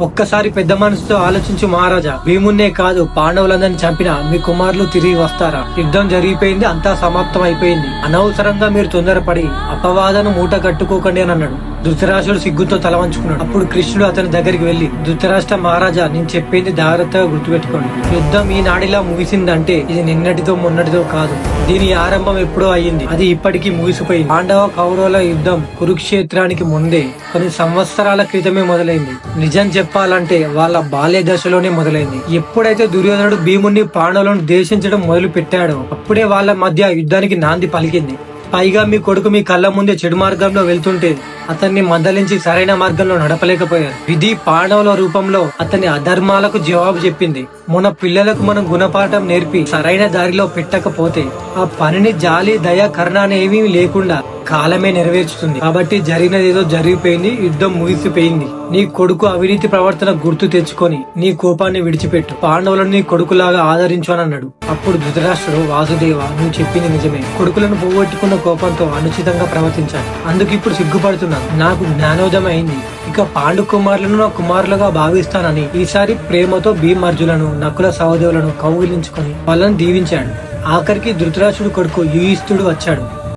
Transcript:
ఒక్కసారి పెద్ద మనసుతో ఆలోచించు మహారాజా. భీమున్నే కాదు పాండవులందరినీ చంపిన మీ కుమారులు తిరిగి వస్తారా? యుద్ధం జరిగిపోయింది, అంతా సమాప్తం అయిపోయింది. అనవసరంగా మీరు తొందరపడి అపవాదను మూట కట్టుకోకండి అని అన్నాడు. ధృతరాష్ట్రుడు సిగ్గుతో తల వంచుకున్నాడు. అప్పుడు కృష్ణుడు అతని దగ్గరికి వెళ్లి, ధృతరాష్ట్ర మహారాజా, నేను చెప్పింది జాగ్రత్తగా గుర్తుపెట్టుకోండి. యుద్ధం ఈ నాడిలా ముగిసిందంటే ఇది నిన్నటితో మొన్నటితో కాదు. దీని ఆరంభం ఎప్పుడో అయ్యింది, అది ఇప్పటికీ ముగిసిపోయింది. పాండవ కౌరవుల యుద్ధం కురుక్షేత్రానికి ముందే కొన్ని సంవత్సరాల క్రితమే మొదలైంది. నిజం చెప్పాలంటే వాళ్ళ బాల్య దశలోనే మొదలైంది. ఎప్పుడైతే దుర్యోధనుడు భీముని పాండవులను దేశించడం మొదలు పెట్టాడో అప్పుడే వాళ్ళ మధ్య యుద్ధానికి నాంది పలికింది. పైగా మీ కొడుకు మీ కళ్ళ ముందే చెడు మార్గంలో వెళ్తుంటే అతన్ని మందలించి సరైన మార్గంలో నడపలేకపోయారు. విధి పాండవుల రూపంలో అతని అధర్మాలకు జవాబు చెప్పింది. మన పిల్లలకు మనం గుణపాఠం నేర్పి సరైన దారిలో పెట్టకపోతే ఆ పనిని జాలి దయ కరుణ అనేవి లేకుండా కాలమే నెరవేర్చుతుంది. కాబట్టి జరిగినదేదో జరిగిపోయింది, యుద్ధం ముగిసిపోయింది. నీ కొడుకు అవినీతి ప్రవర్తన గుర్తు తెచ్చుకొని నీ కోపాన్ని విడిచిపెట్టు, పాండవులను నీ కొడుకులాగా ఆదరించు అని అన్నాడు. అప్పుడు ధృతరాష్ట్రుడు, వాసుదేవ, నువ్వు చెప్పింది నిజమే. కొడుకులను పోగొట్టుకున్న కోపంతో అనుచితంగా ప్రవర్తించాను. అందుకు ఇప్పుడు సిగ్గుపడుతున్నాను. నాకు జ్ఞానోదయం అయింది. ఇక పాండు కుమారులను నా కుమారులుగా భావిస్తానని ఈసారి ప్రేమతో భీమార్జులను నకుల సహదేవులను కౌగిలించుకొని వాళ్ళని దీవించాడు. ఆఖరికి ధృతరాష్ట్రుడు కొడుకు యుయుధిష్ఠిరుడు వచ్చాడు.